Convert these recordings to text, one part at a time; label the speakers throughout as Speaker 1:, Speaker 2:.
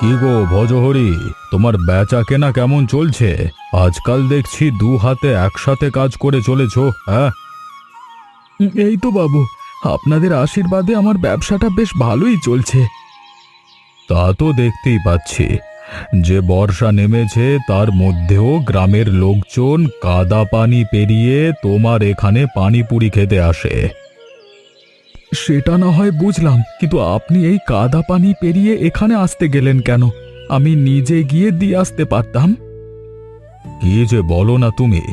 Speaker 1: কি গো ভজহরি, তোমার বেচা কেনা কেমন চলছে? আজকাল দেখছি দু হাতে একসাথে কাজ করে চলেছো, হ্যাঁ? এই তো বাবু, আপনাদের আশীর্বাদে আমার ব্যবসাটা বেশ ভালোই চলছে। তা তো দেখতেই পাচ্ছি। যে বর্ষা নেমেছে তার মধ্যেও গ্রামের লোকজন কাদা পানি পেরিয়ে তোমার এখানে পানিপুরি খেতে আসে। সেটা না হয় বুঝলাম, কিন্তু আপনি এই কাদা পানি পেরিয়ে এখানে আসতে গেলেন কেন? আমি নিজে গিয়ে দিয়ে আসতে পারতাম। কি যে বলো না তুমি!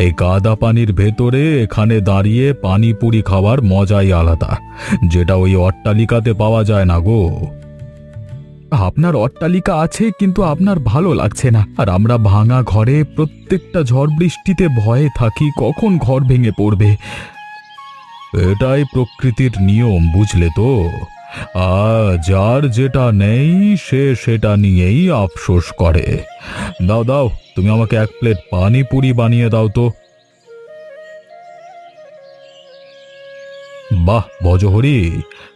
Speaker 1: এই কাদা পানির ভেতরে এখানে দাঁড়িয়ে পানিপুরি খাওয়ার মজাই আলাদা, যেটা ওই অট্টালিকাতে পাওয়া যায় না গো। আপনার অট্টালিকা আছে, কিন্তু আপনার ভালো লাগছে না। আর আমরা ভাঙা ঘরে প্রত্যেকটা ঝড় বৃষ্টিতে ভয়ে থাকি কখন ঘর ভেঙে পড়বে। এটাই প্রকৃতির নিয়ম, বুঝলে তো? যার যেটা নেই সে সেটা নিয়েই আফসোস করে। দাও দাও, তুমি আমাকে এক প্লেট পানিপুরি বানিয়ে দাও তো। বাহ ভজহরি,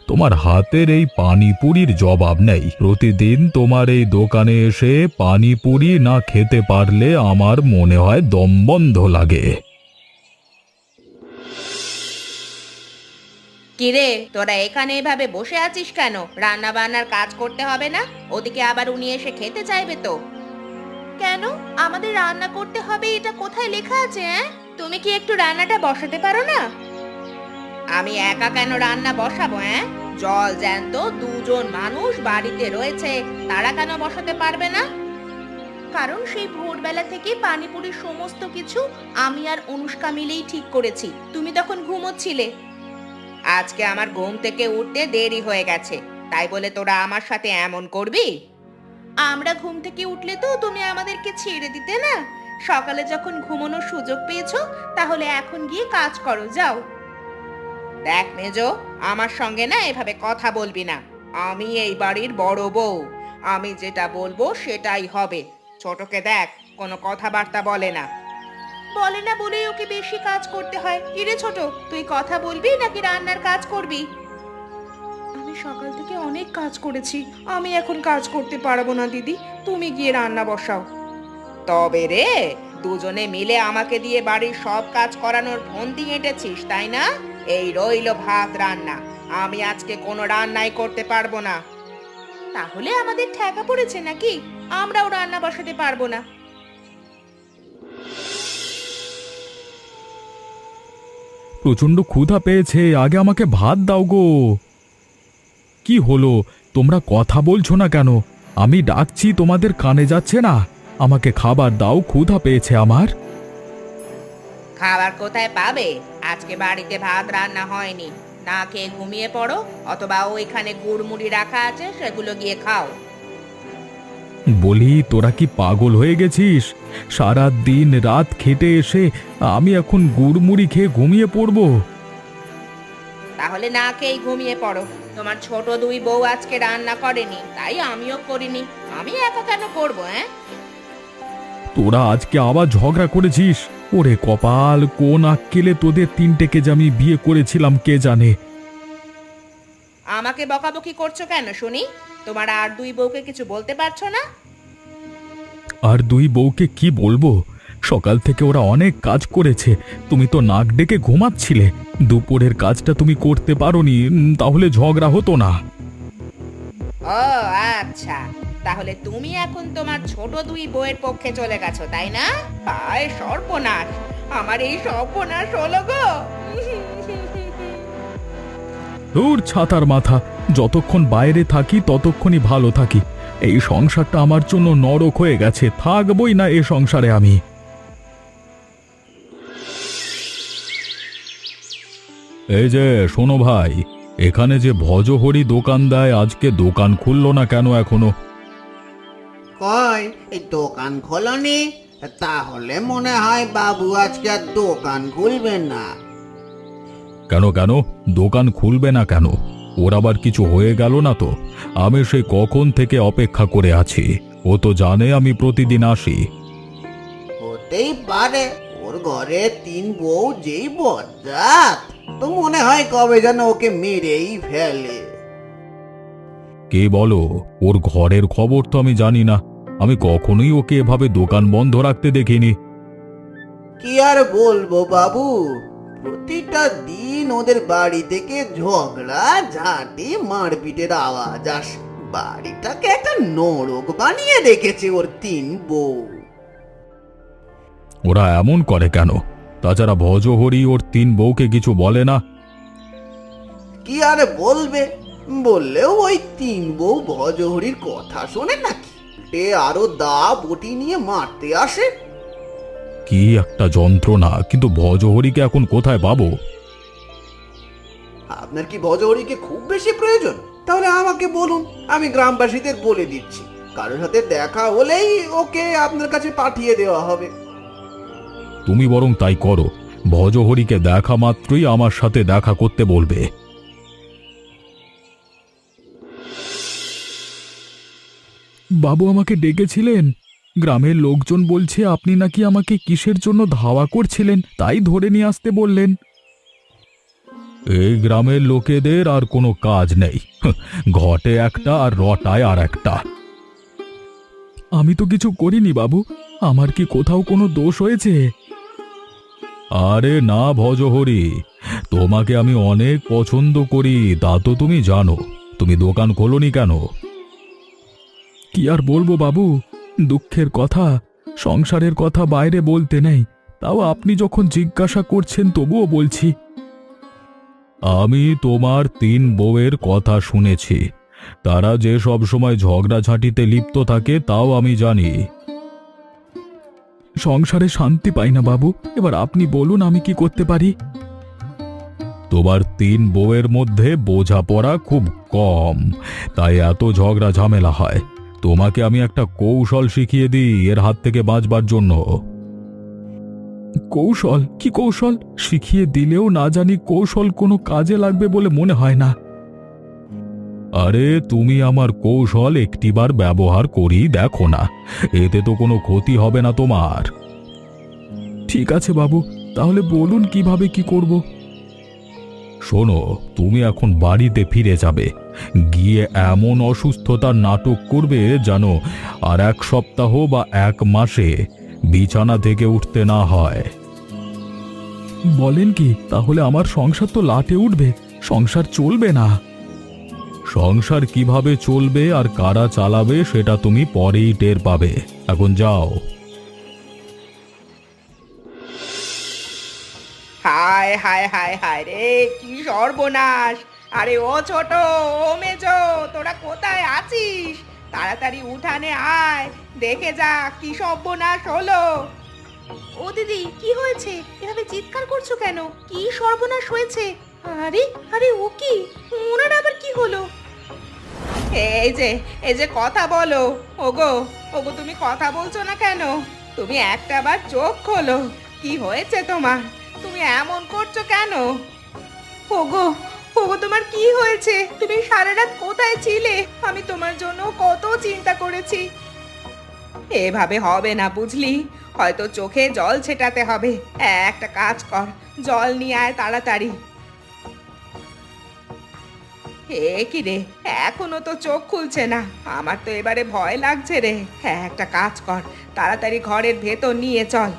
Speaker 1: তোমার হাতের এই পানিপুরির জবাব নেই। প্রতিদিন তোমার এই দোকানে এসে পানিপুরি না খেতে পারলে আমার মনে হয় দম বন্ধ লাগে।
Speaker 2: কিরে, তোরা এখানে এভাবে বসে আছিস কেন? রান্না বান্নার কাজ করতে হবে না? ওদিকে আবার উনি এসে খেতে চাইবে তো। কেন আমাদের রান্না করতে হবে এটা কোথায় লেখা আছে? তুমি কি একটু রান্নাটা বসাতে পারো না? আমি একা কেন রান্না বসাবো? জল জ্যান্ত দুজন মানুষ বাড়িতে রয়েছে, তারা কেন বসাতে পারবে না? কারণ সেই ভোরবেলা থেকে পানিপুরির সমস্ত কিছু আমি আর অনুষ্কা মিলেই ঠিক করেছি। তুমি তখন ঘুমোচ্ছিলে। আজকে আমার ঘুম থেকে উঠতে দেরি হয়ে গেছে, তাই বলে তোরা আমার সাথে এমন করবি? আমরা ঘুম থেকে উঠলে তো তুমি আমাদেরকে ছেড়ে দিতে না। সকালে যখন ঘুমানোর সুযোগ পেয়েছো, তাহলে এখন গিয়ে কাজ করো, যাও। দেখ মেজো, আমার সঙ্গে না এভাবে কথা বলবি না। আমি এই বাড়ির বড় বউ, আমি যেটা বলবো সেটাই হবে। ছোটকে দেখ, কোনো কথাবার্তা বলে না। বলে না বলেই ওকে বেশি কাজ করতে হয়। কিরে ছোট, তুই কথা বলবি নাকি রান্নার কাজ করবি? আমি সকাল থেকে অনেক কাজ করেছি, আমি এখন কাজ করতে পারবো না দিদি, তুমি গিয়ে রান্না বসাও। তবে রে, দুজনে মিলে আমাকে দিয়ে বাড়ির সব কাজ করানোর ফন্দি এঁটেছিস, তাই না? এই রইলো ভাত রান্না, আমি আজকে কোনো রান্নাই করতে পারবো না। তাহলে আমাদের ঠেকা পড়েছে নাকি? আমরাও রান্না বসাতে পারবো না?
Speaker 1: প্রচন্ড ক্ষুধা পেয়েছে, আগে আমাকে ভাত দাও গো। কি হলো, তোমরা কথা বলছো না কেন? আমি ডাকছি, তোমাদের কানে যাচ্ছে না? আমাকে খাবার দাও, ক্ষুধা পেয়েছে আমার।
Speaker 2: খাবার কোথায় পাবে? আজকে বাড়িতে ভাত রান্না হয়নি। না খেয়ে ঘুমিয়ে পড়ো, অথবা ওইখানে গুড়মুড়ি রাখা আছে, সেগুলো গিয়ে খাও।
Speaker 1: বলি, তোরা কি পাগল হয়ে গেছিস? সারা দিন রাত খেটে এসে আমি এখন গুড়মুড়ি খেয়ে ঘুমিয়ে পড়বো?
Speaker 2: তাহলে না খেয়েই ঘুমিয়ে পড়ো। তোমার ছোট দুই বউ আজকে রান্না করেনি, তাই আমিও করিনি। আমি একা কেন করবো?
Speaker 1: তোরা আজকে আবার ঝগড়া করেছিস? ওরে কপাল, কোন আক্কেলে তোদের তিনটেকে যে আমি বিয়ে করেছিলাম কে জানে।
Speaker 2: আমাকে বকাবকি করছো কেন শুনি? তোমার আর দুই বউকে কিছু বলতে পারছো না?
Speaker 1: আর দুই বউকে কি বলবো? সকাল থেকে ওরা অনেক কাজ করেছে, তুমি তো নাক ডেকে ঘুমাচ্ছিলে। দুপুরের কাজটা তুমি করতে পারোনি, তাহলে ঝগড়া হতো না।
Speaker 2: ও আচ্ছা, তাহলে তুমি এখন তোমার ছোট দুই বউয়ের পক্ষে চলে গেছো, তাই না? হায় সর্বনাশ, আমার এই সর্বনাশ হলো গো।
Speaker 1: দূর ছাতার মাথা, যতক্ষণ বাইরে থাকি ততক্ষণই ভালো থাকি। এই সংসারটা আমার জন্য নরক হয়ে গেছে, থাকবই না এ সংসারে আমি। এই যে শোনো ভাই, এখানে যে ভজহরি দোকান দেয়, আজকে দোকান খুললো না কেন এখনো?
Speaker 3: কই, এই দোকান খোলনি? তাহলে মনে হয় বাবু আজকে আর দোকান খুলবেন না।
Speaker 1: কেন কেন দোকান খুলবে না কেন? ওর আবার কিছু হয়ে গেল না তো? আমি সেই কখন থেকে অপেক্ষা করে আছি। ও তো জানে আমি প্রতিদিন আসি।
Speaker 3: হতেই পারে, ওর ঘরে তিন বউ যেই বজ্জাত, তো মনে হয় কবে যেন ওকে মেরেই ফেলে।
Speaker 1: কে বলো? ওর ঘরের খবর তো আমি জানি না। আমি কখনোই ওকে এভাবে দোকান বন্ধ রাখতে দেখিনি।
Speaker 3: কি আর বলবো বাবু, প্রতিটা দিন ওদের বাড়ি থেকে ঝগড়া ঝাঁটি মারপিটের আওয়াজ আসে। বাড়িটাকে একটা নরক বানিয়ে রেখেছে ওর তিন বউ।
Speaker 1: ওরা এমন করে কেন? তাছাড়া ভজহরি ওর তিন বউকে কিছু বলে না?
Speaker 3: কি আর বলবে, বললেও ওই তিন বউ ভজহরির কথা শোনে নাকি? উল্টে আরো দা বটি নিয়ে মারতে আসে।
Speaker 1: কি একটা যন্ত্রণা! কিন্তু ভজহরিকে এখন কোথায় পাবো?
Speaker 3: আপনার কি ভজহরিকে খুব বেশি প্রয়োজন? তাহলে আমাকে বলুন, আমি গ্রামবাসীদের বলে দিচ্ছি। কারোর সাথে দেখা হলেই ওকে আপনার কাছে পাঠিয়ে দেওয়া হবে।
Speaker 1: তুমি বরং তাই করো। ভজহরিকে দেখা মাত্রই আমার সাথে দেখা করতে বলবে। বাবু আমাকে ডেকেছিলেন? গ্রামের লোকজন বলছে আপনি নাকি আমাকে কিসের জন্য ধাওয়া করছিলেন, তাই ধরে নিয়ে আসতে বললেন। এই গ্রামের লোকেদের আর কোনো কাজ নেই, ঘটে একটা আর রটায় আর একটা। আমি তো কিছু করিনি বাবু, আমার কি কোথাও কোনো দোষ হয়েছে? আরে না ভজহরি, তোমাকে আমি অনেক পছন্দ করি, তা তো তুমি জানো। তুমি দোকান খোলোনি কেন? কি আর বলবো বাবু, দুঃখের কথা, সংসারের কথা বাইরে বলতে নেই। তাও আপনি যখন জিজ্ঞাসা করছেন তবুও বলছি। আমি তোমার তিন বউয়ের কথা শুনেছি। তারা যে সব সময় ঝগড়াঝাঁটিতে লিপ্ত থাকে তাও আমি জানি। সংসারে শান্তি পাই না বাবু, এবার আপনি বলুন আমি কি করতে পারি? তোমার তিন বউয়ের মধ্যে বোঝাপড়া খুব কম, তাই এত ঝগড়া ঝামেলা হয়। তোমাকে আমি একটা কৌশল শিখিয়ে দিই এর হাত থেকে বাঁচবার জন্য। কৌশল? কি কৌশল? শিখিয়ে দিলেও না জানি কৌশল কোনো কাজে লাগবে বলে মনে হয় না। আরে তুমি আমার কৌশল একটিবার ব্যবহার করি দেখো না, এতে তো কোনো ক্ষতি হবে না তোমার। ঠিক আছে বাবু, তাহলে বলুন কিভাবে কি করব। শোনো, তুমি এখন বাড়িতে ফিরে যাবে, গিয়ে এমন অসুস্থতার নাটক করবে জানো আর এক সপ্তাহ বা এক মাসে বিছানা থেকে উঠতে না হয়। বলেন কি? তাহলে আমার সংসার তো লাটে উঠবে, সংসার চলবে না। সংসার কিভাবে চলবে আর কারা চালাবে সেটা তুমি পরেই টের পাবে। এখন যাও।
Speaker 2: হায় হায় হায় হায় রে, কি সর্বনাশ! আরে ও ছোট, ও মেজো, তোরা কোথায় আছিস? তাড়াতাড়ি উঠানে আয়, দেখে যা কি সর্বনাশ হলো। ও দিদি, কি হয়েছে? এভাবে চিৎকার করছো কেন? কি সর্বনাশ হয়েছে? আরে আরে, ও কি? ওনার আবার কি হলো? এই যে কথা বলো। ওগো ওগো, তুমি কথা বলছো না কেন? তুমি একটা বার চোখ খোলো। কি হয়েছে তোমার? তুমি এমন করছো কেন? ওগো ওগো, তোমার কি হয়েছে? তুমি সারা রাত কোথায় ছিলে? আমি তোমার জন্য কত চিন্তা করেছি। এভাবে হবে না বুঝলি, হয়তো চোখে জল ছেটাতে হবে। একটা কাজ কর, জল নিয়ে আয় তাড়াতাড়ি। কি রে, এখনো তো চোখ খুলছে না। আমার তো এবারে ভয় লাগছে রে। একটা কাজ কর, তাড়াতাড়ি ঘরের ভেতর নিয়ে চল।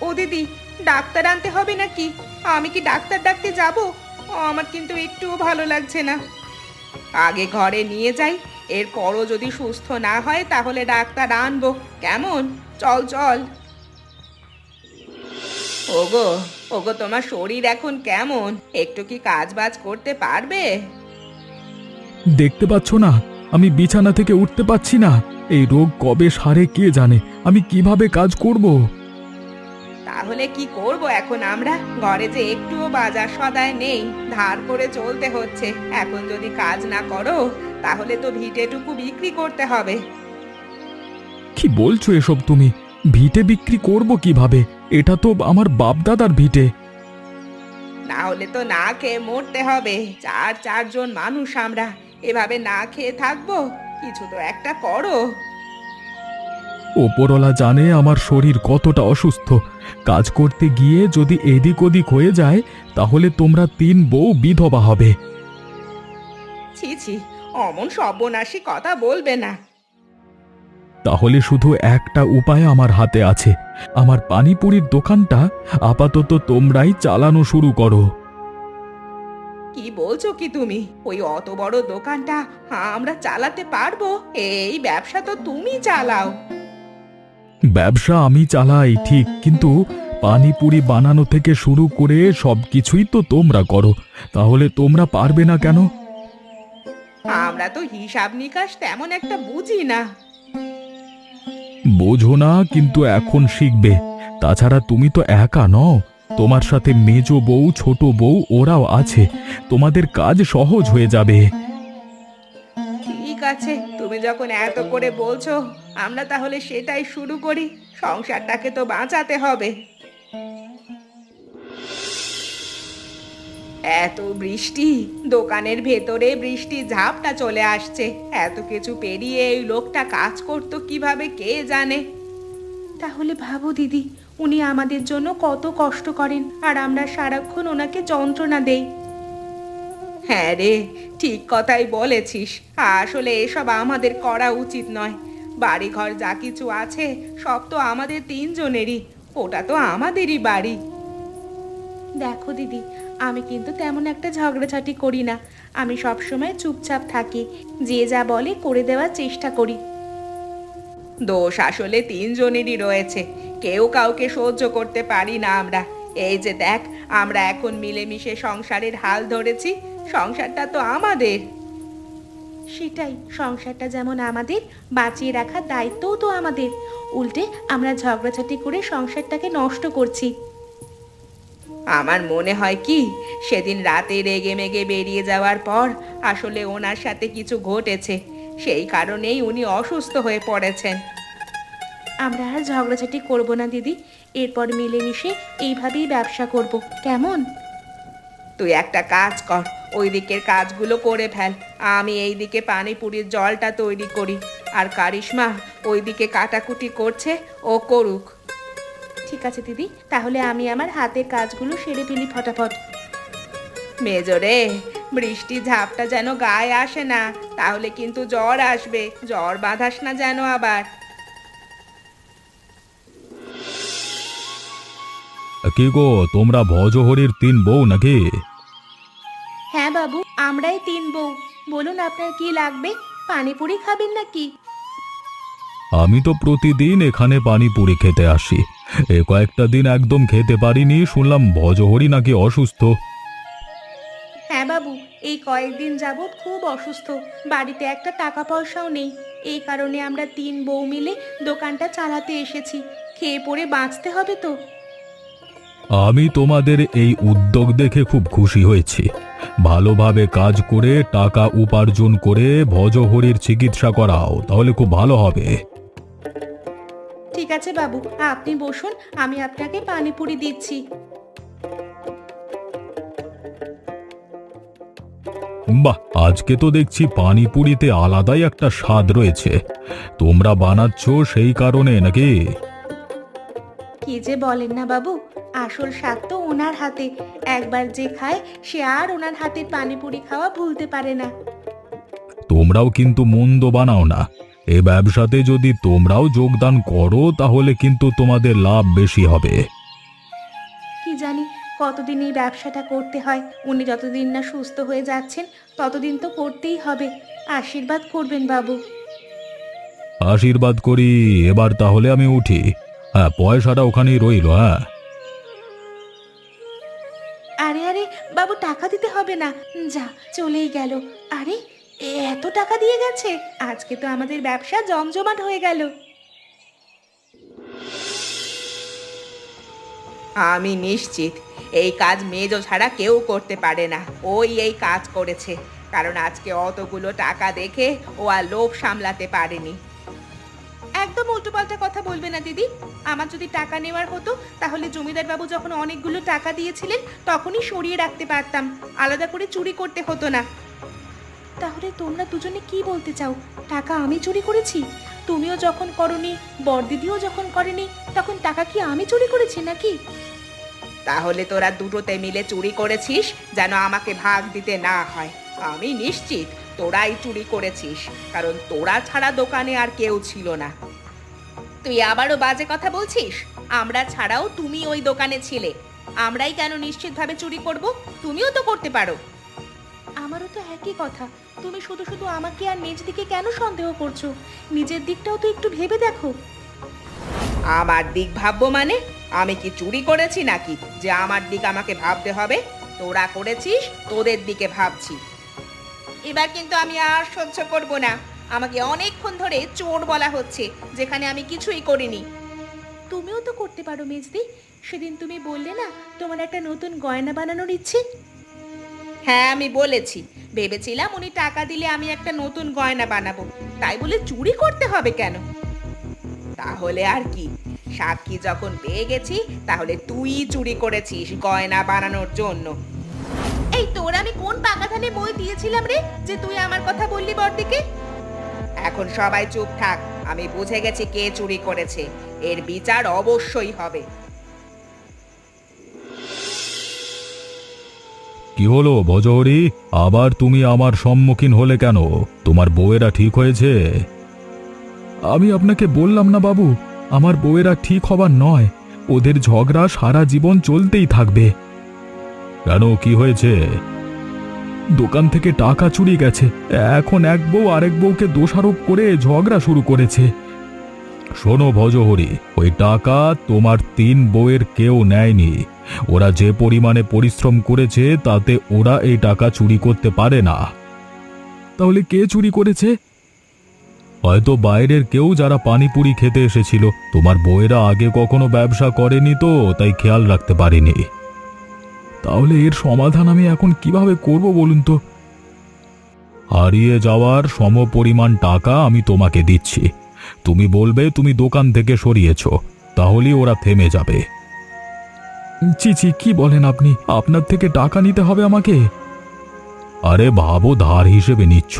Speaker 2: ও দিদি, ডাক্তার আনতে হবে নাকি? আমি কি ডাক্তার ডাকতে যাব? আমার কিন্তু একটুও ভালো লাগছে না। আগে ঘরে নিয়ে যাই, এরপরও যদি সুস্থ না হয় তাহলে ডাক্তার আনবো। কেমন? চল চল। ওগো ওগো, তোমার শরীর এখন কেমন? একটু কি কাজ বাজ করতে পারবে?
Speaker 1: দেখতে পাচ্ছ না, আমি বিছানা থেকে উঠতে পারছি না। এই রোগ কবে সারে কে জানে, আমি কিভাবে কাজ করব?
Speaker 2: তাহলে কি করব এখন আমরা? ঘরে যে একটুও বাজার সদায় নেই, ধার করে চলতে হচ্ছে। এখন যদি কাজ না করো তাহলে তো ভিটেটুকু বিক্রি করতে হবে।
Speaker 1: কি বলছো এসব তুমি? ভিটে বিক্রি করব কিভাবে? এটা তো আমার বাপদাদার ভিটে।
Speaker 2: না হলে তো না খেয়ে মরতে হবে। চারজন মানুষ আমরা, এভাবে না খেয়ে থাকবো? কিছু তো একটা করো।
Speaker 1: ওপরওয়ালা জানে আমার শরীর কতটা অসুস্থ। কাজ করতে গিয়ে যদি এদিক ওদিক হয়ে যায় তাহলে তোমরা তিন বউ বিধবা হবে।
Speaker 2: ছি ছি, অমন সর্বনাশী কথা বলবে না।
Speaker 1: তাহলে শুধু একটা উপায় আমার হাতে আছে, আমার পানিপুরির দোকানটা আপাতত তোমরাই চালানো শুরু করো।
Speaker 2: কি বলছো কি তুমি? ওই অত বড় দোকানটা আমরা চালাতে পারবো? এই ব্যবসা তো তুমি চালাও।
Speaker 1: ব্যবসা আমি চালাই ঠিক, কিন্তু পানিপুরি বানানো থেকে শুরু করে সবকিছুই তো তোমরা করো, তাহলে তোমরা পারবে না কেন?
Speaker 2: আমরা তো হিসাব নিকাশ তেমন একটা বুঝি না।
Speaker 1: বোঝো না, কিন্তু এখন শিখবে। তাছাড়া তুমি তো একা নও, তোমার সাথে মেজো বউ, ছোট বউ ওরাও আছে, তোমাদের কাজ সহজ হয়ে যাবে।
Speaker 2: ঠিক আছে, তুমি যখন এত করে বলছো, আমরা তাহলে সেটাই শুরু করি। সংসারটাকে তো বাঁচাতে হবে। এত বৃষ্টি, দোকানের ভেতরে বৃষ্টি ঝাপটা চলে আসছে। এত কিছু পেরিয়ে এই লোকটা কাজ করতো কিভাবে কে জানে। তাহলে ভাবো দিদি, উনি আমাদের জন্য কত কষ্ট করেন, আর আমরা সারাক্ষণ ওনাকে যন্ত্রণা দেই। হ্যাঁ রে, ঠিক কথাই বলেছিস। আসলে এসব আমাদের করা উচিত নয়। বাড়িঘর যা কিছু আছে সব তো আমাদের তিনজনেরই। ওটা তো আমাদেরই বাড়ি। দেখো দিদি, আমি কিন্তু তেমন একটা ঝগড়াঝাটি করি না। আমি সবসময় চুপচাপ থাকি, যে যা বলে করে দেওয়ার চেষ্টা করি। দোষ আসলে তিনজনেরই রয়েছে, কেউ কাউকে সহ্য করতে পারি না আমরা। এই যে দেখ, আমরা এখন মিলেমিশে সংসারের হাল ধরেছি। সংসারটা তো আমাদের। সেটাই, সংসারটা যেমন আমাদের, বাঁচিয়ে রাখার দায়িত্বও তো আমাদের। উল্টে আমরা ঝগড়াঝাটি করে সংসারটাকে নষ্ট করছি। আমার মনে হয় কি, সেদিন রাতে রেগে মেগে বেরিয়ে যাওয়ার পর আসলে ওনার সাথে কিছু ঘটেছে, সেই কারণেই উনি অসুস্থ হয়ে পড়েছেন। আমরা আর ঝগড়াঝাটি করব না দিদি, এরপর মিলেমিশে এইভাবেই ব্যবসা করব, কেমন? তুই একটা কাজ কর, ওই দিকের কাজগুলো করে ফেল, আমি এই দিকে পানিপুরির জলটা তৈরি করি। আর কারিশমা ওই দিকে কাটাকুটি করছে, ও করুক। ঠিক আছে দিদি, তাহলে আমি আমার হাতের কাজগুলো সেরে ফেলি ফটাফট। মেজরে, বৃষ্টি ঝাপটা যেন গায়ে আসে না, তাহলে কিন্তু জ্বর আসবে। জ্বর বাঁধাস না যেন আবার।
Speaker 1: কি গো, তোমরা ভজহরির তিন বউ নাকি?
Speaker 2: হ্যাঁ বাবু, আমরাই তিন বউ। বলুন আপনার কি লাগবে? পানিপুরি খাবেন নাকি?
Speaker 1: আমি তো প্রতিদিন এখানে পানিপুরি খেতে আসি, এ কয়েকটা দিন একদম খেতে পারিনি, শুনলাম ভজহরি নাকি অসুস্থ।
Speaker 2: হ্যাঁ বাবু, এই কয়েকদিন যাবৎ খুব অসুস্থ। বাড়িতে একটা টাকা পয়সাও নেই। এই কারণে আমরা তিন বউ মিলে দোকানটা চালাতে এসেছি। খেয়ে পড়ে বাঁচতে হবে তো।
Speaker 1: আমি তোমাদের এই উদ্যোগ দেখে খুব খুশি হয়েছি। ভালোভাবে কাজ করে টাকা উপার্জন করে ভজহরির চিকিৎসা করাও, তাহলে খুব ভালো হবে।
Speaker 2: ঠিক আছে বাবু, আপনি বসুন, আমি আপনাকে পানিপুরি দিচ্ছি।
Speaker 1: বাহ, আজকে তো দেখছি পানিপুরিতে আলাদাই একটা স্বাদ রয়েছে। তোমরা বানাচ্ছ সেই কারণে নাকি?
Speaker 2: কি যে বলেন না বাবু, আসল স্বাদ তো ওনার হাতে। একবার যে খায় সে আর ওনার হাতের পানিপুরি খাওয়া ভুলতে পারে না।
Speaker 1: তোমরাও কিন্তু মন্দ বানাও না। এই ব্যবসাতে যদি তোমরাও যোগদান করো তাহলে কিন্তু তোমাদের লাভ বেশি হবে।
Speaker 2: কি জানি কতদিন এই ব্যবসাটা করতে হয়। উনি যতদিন না সুস্থ হয়ে যাচ্ছেন ততদিন তো করতেই হবে। আশীর্বাদ করবেন বাবু।
Speaker 1: আশীর্বাদ করি। এবার তাহলে আমি উঠি। হ্যাঁ, পয়সাটা ওখানেই রইল। হ্যাঁ,
Speaker 2: আরে আরে বাবু, টাকা দিতে হবে না, যা চলেই গেল। আরে, এত টাকা দিয়ে গেছে, আজকে তো আমাদের ব্যবসা জমজমাট হয়ে গেল। আমি নিশ্চিত এই কাজ মেজো ছাড়া কেউ করতে পারে না। ওই এই কাজ করেছে, কারণ আজকে অতগুলো টাকা দেখে ও আর লোভ সামলাতে পারেনি। একদম উল্টোপাল্টা কথা বলবে না দিদি। আমার যদি টাকা নেওয়ার হতো তাহলে জমিদার বাবু যখন অনেকগুলো টাকা দিয়েছিলেন তখনই সরিয়ে রাখতে পারতাম, আলাদা করে চুরি করতে হতো না। তাহলে তোমরা দুজনে কি বলতে চাও? টাকা আমি চুরি করেছি? তুমিও যখন করনি, বড়দিদিও যখন করেনি, তখন টাকা কি আমি চুরি করেছি নাকি? তাহলে তোরা দুটোতে মিলে চুরি করেছিস যেন আমাকে ভাগ দিতে না হয়। আমি নিশ্চিত তোরাই চুরি করেছিস, কারণ তোরা ছাড়া দোকানে আর কেউ ছিল না। তুই আবারও বাজে কথা বলছিস? আমরা ছাড়াও তুমি ওই দোকানে ছিলে, আমরাই কেন নিশ্চিতভাবে চুরি করব? তুমিও তো করতে পারো। আমারও তো একই কথা, তুমি শুধু শুধু আমাকে আর মেজদিকে কেন সন্দেহ করছো? নিজের দিকটাও তো একটু ভেবে দেখো। আমার দিক ভাববো মানে? আমি কি চুরি করেছি নাকি যে আমার দিক আমাকে ভাবতে হবে? তোরা করেছিস, তোদের দিকে ভাবছি। এবার কিন্তু আমি আর সহ্য করব না। আমাকে অনেকক্ষণ ধরে চোর বলা হচ্ছে, যেখানে আমি কিছুই করিনি। তুমিও তো করতে পারো মেজদি, সেদিন তুমি বললে না তোমার একটা নতুন গয়না বানানোর ইচ্ছে। হ্যাঁ, আমি বলেছি, ভেবেছিলাম উনি টাকা দিলে আমি একটা নতুন গয়না বানাবো, তাই বলে চুরি করতে হবে কেন? তাহলে আর কি, সাক্ষী যখন পেয়ে গেছি, তাহলে তুই চুরি করেছিস গয়না বানানোর জন্য। এই তোর আমি কোন পাকাধানে বই দিয়েছিলাম রে, যে তুই আমার কথা বললি বড়দিকে? এখন সবাই চুপ থাক, আমি বুঝে গেছি কে চুরি করেছে, এর বিচার অবশ্যই হবে।
Speaker 1: কি হলো ভজহরি, আবার তুমি আমার সম্মুখীন হলে কেন? তোমার বউয়েরা ঠিক হয়েছে? আমি আপনাকে বললাম না বাবু, আমার বউয়েরা ঠিক হবার নয়, ওদের ঝগড়া সারা জীবন চলতেই থাকবে। কেন, কি হয়েছে? দোকান থেকে টাকা চুরি গেছে, এখন এক বউ আরেক বউকে দোষারোপ করে ঝগড়া শুরু করেছে। শোনো ভজহরি, ওই টাকা তোমার 3 বউয়ের কেউ নেয়নি। ওরা যে পরিমাণে পরিশ্রম করেছে তাতে ওরা এই টাকা চুরি করতে পারে না। তাহলে কে চুরি করেছে? হয়তো বাইরের কেউ, যারা পানিপুরি খেতে এসেছিল। তোমার বউয়েরা আগে কখনো ব্যবসা করেনি তো, তাই খেয়াল রাখতে পারেনি। তাহলে এর সমাধান আমি এখন কিভাবে করব বলুন তো? হারিয়ে যাওয়ার সমপরিমাণ টাকা আমি তোমাকে দিচ্ছি, তুমি বলবে তুমি দোকান থেকে সরিয়েছো, তাহলেই ওরা থেমে যাবে। ছি ছি, কি বলেন আপনি? আপনার থেকে টাকা নিতে হবে আমাকে? আরে ভাবো, ধার হিসেবে নিচ্ছ,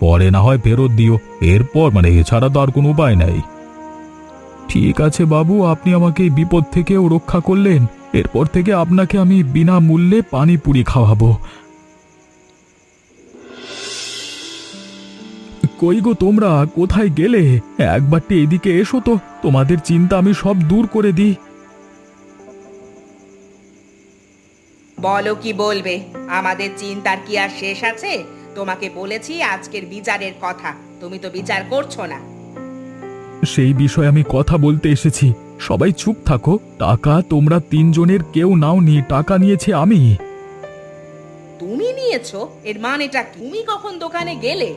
Speaker 1: পরে না হয় ফেরত দিও, এরপর এছাড়া তো আর কোনো উপায় নাই। ঠিক আছে বাবু, আপনি আমাকে এই বিপদ থেকেও রক্ষা করলেন, এরপর থেকে আপনাকে আমি বিনামূল্যে পানিপুরি খাওয়াবো। কই গো তোমরা, কোথায় গেলে? একবারটি এদিকে এসো তো, তোমাদের চিন্তা আমি সব দূর করে দিই।
Speaker 2: বলো, কি বলবে? আমাদের চিন্তার কি আর শেষ আছে? তোমাকে বলেছি আজকের বিচারের কথা, তুমি তো বিচার করছো না।
Speaker 1: সেই বিষয়ে আমি কথা বলতে এসেছি, সবাই চুপ থাকো। টাকা তোমরা 3 জনের কেউ নাওনি, টাকা নিয়েছে আমি।
Speaker 2: তুমি নিয়েছো? এর মানেটা কি? তুমি কখন দোকানে গেলে?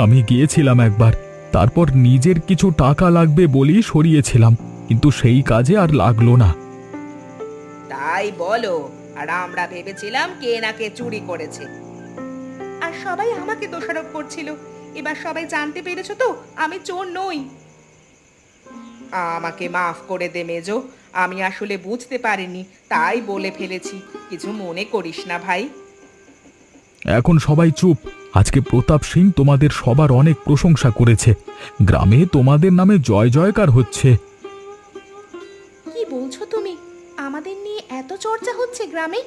Speaker 1: আমি গিয়েছিলাম একবার, তারপর নিজের কিছু টাকা লাগবে বলি সরিয়েছিলাম, কিন্তু সেই কাজে আর লাগলো না।
Speaker 2: তাই বলো? আর আমরা ভেবেছিলাম কে না কে চুরি করেছে, আর সবাই আমাকে দোষারোপ করছিল। এবার সবাই জানতে পেরেছো তো আমি চোর নই। আমাকে মাফ করে দে মেজো, আমি আসলে বুঝতে পারিনি, তাই বলে ফেলেছি, কিছু মনে করিস না ভাই।
Speaker 1: এখন সবাই চুপ। আজকে প্রতাপ সিং তোমাদের সবার অনেক প্রশংসা করেছে, গ্রামে তোমাদের নামে জয় জয়কার হচ্ছে।
Speaker 2: কি বলছো তুমি? আমাদের নিয়ে এত চর্চা হচ্ছে গ্রামে?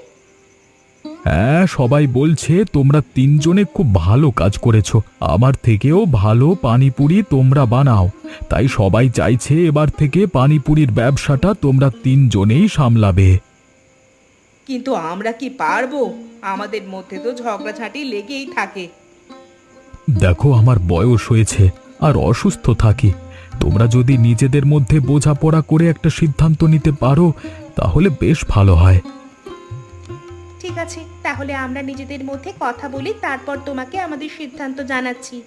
Speaker 1: হ্যাঁ, সবাই বলছে তোমরা 3 জনে খুব ভালো কাজ করেছো, আমার থেকেও ভালো পানিপুরি তোমরা বানাও, তাই সবাই চাইছে এবার থেকে পানিপুরির ব্যবসাটা তোমরা 3 জনেই সামলাবে।
Speaker 2: কিন্তু আমরা কি পারবো? আমাদের মধ্যে তো ঝগড়াঝাঁটি লেগেই থাকে।
Speaker 1: দেখো, আমার বয়স হয়েছে আর অসুস্থ থাকি, তোমরা যদি নিজেদের মধ্যে বোঝাপড়া করে একটা সিদ্ধান্ত নিতে পারো তাহলে বেশ ভালো হয়।
Speaker 2: ঠিক আছে, তাহলে আমরা নিজেদের মধ্যে কথা বলি, তারপর তোমাকে আমাদের সিদ্ধান্ত জানাচ্ছি।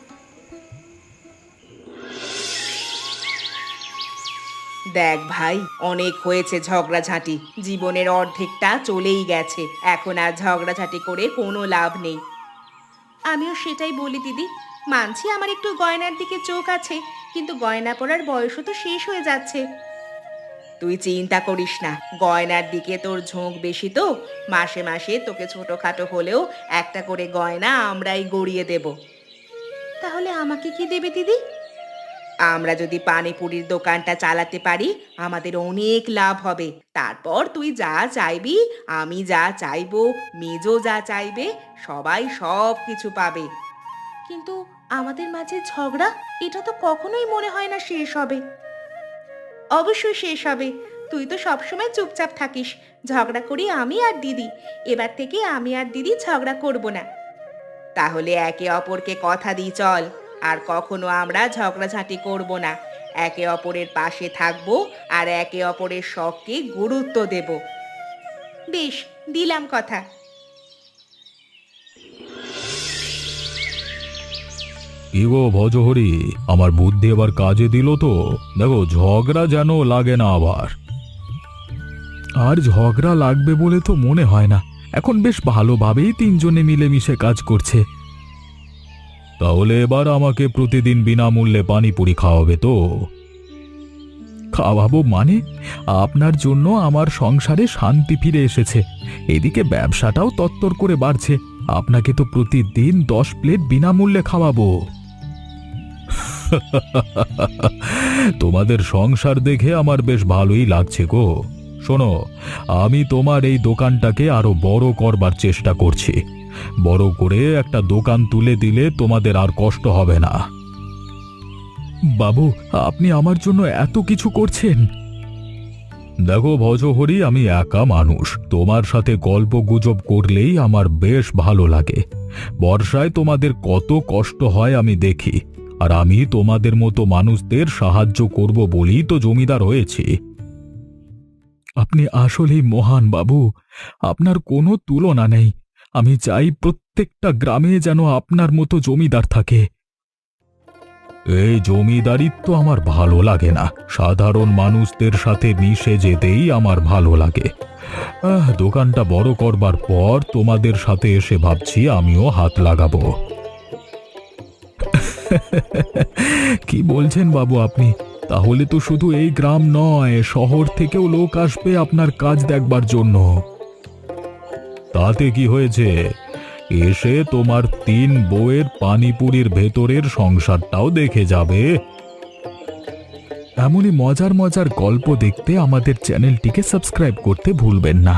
Speaker 2: দেখ ভাই, অনেক হয়েছে ঝগড়াঝাঁটি, জীবনের অর্ধেকটা চলেই গেছে, এখন আর ঝগড়াঝাঁটি করে কোনো লাভ নেই। আমিও সেটাই বলি দিদি, মানছি আমার একটু গয়নার দিকে চোখ আছে, কিন্তু গয়না পরার বয়সও তো শেষ হয়ে যাচ্ছে। তুই চিন্তা করিস না, গয়নার দিকে তোর ঝোঁক বেশি তো, মাসে মাসে তোকে ছোটখাটো হলেও একটা করে গয়না আমরাই গড়িয়ে দেব। তাহলে আমাকে কি দেবে দিদি? আমরা যদি পানিপুরির দোকানটা চালাতে পারি আমাদের অনেক লাভ হবে। তারপর তুই যা চাইবি, আমি যা চাইবো, মেজো যা চাইবে, সবাই সব কিছু পাবে। কিন্তু আমাদের মাঝে ঝগড়া, এটা তো কখনোই মনে হয় না শেষ হবে। অবশ্যই শেষ হবে। তুই তো সবসময় চুপচাপ থাকিস। ঝগড়া করি আমি আর দিদি। এবার থেকে আমি আর দিদি ঝগড়া করব না। তাহলে একে অপরকে কথা দিই চল, আর কখনো আমরা ঝগড়াঝাঁটি করব না। একে অপরের পাশে থাকবো আর একে অপরের শখকে গুরুত্ব দেব। বেশ, দিলাম কথা।
Speaker 1: কি গো ভজহরি, আমার বুদ্ধি এবার কাজে দিল তো? দেখো, ঝগড়া যেন লাগে না আবার। আর ঝগড়া লাগবে বলে তো মনে হয় না। এখন বেশ ভালোভাবেই তিনজনে মিলেমিশে কাজ করছে। তাহলে এবার আমাকে প্রতিদিন বিনামূল্যে পানিপুরি খাওয়াবে তো? খাওয়াবো মানে? আপনার জন্য আমার সংসারে শান্তি ফিরে এসেছে, এদিকে ব্যবসাটাও তত্তর করে বাড়ছে। আপনাকে তো প্রতিদিন 10 প্লেট বিনামূল্যে খাওয়াবো। তোমাদের সংসার দেখে আমার বেশ ভালোই লাগছে গো। শোনো, আমি তোমার এই দোকানটাকে আরো বড় করবার চেষ্টা করছি। বড় করে একটা দোকান তুলে দিলে তোমাদের আর কষ্ট হবে না। বাবু, আপনি আমার জন্য এত কিছু করছেন। দেখো ভজহরি, আমি একা মানুষ, তোমার সাথে গল্প গুজব করলেই আমার বেশ ভালো লাগে। বর্ষায় তোমাদের কত কষ্ট হয় আমি দেখি, আর আমি তোমাদের মতো মানুষদের সাহায্য করব বলেই তো জমিদার হয়েছি। আপনি আসলেই মহান বাবু, আপনার কোনো তুলনা নেই। আমি চাই প্রত্যেকটা গ্রামে যেন আপনার মতো জমিদার থাকে। এই জমিদারিত্ব আমার ভালো লাগে না, সাধারণ মানুষদের সাথে মিশে যেতেই আমার ভালো লাগে। দোকানটা বড় করবার পর তোমাদের সাথে এসে ভাবছি আমিও হাত লাগাবো। কি বলছেন বাবু আপনি? তাহলে তো শুধু এই গ্রাম নয়, শহর থেকেও লোক আসবে আপনার কাজ দেখবার জন্য। তাতে কি হয়েছে? এসে তোমার 3 বউয়ের পানিপুরির ভেতরের সংসারটাও দেখে যাবে। এমনই মজার মজার গল্প দেখতে আমাদের চ্যানেলটিকে সাবস্ক্রাইব করতে ভুলবেন না।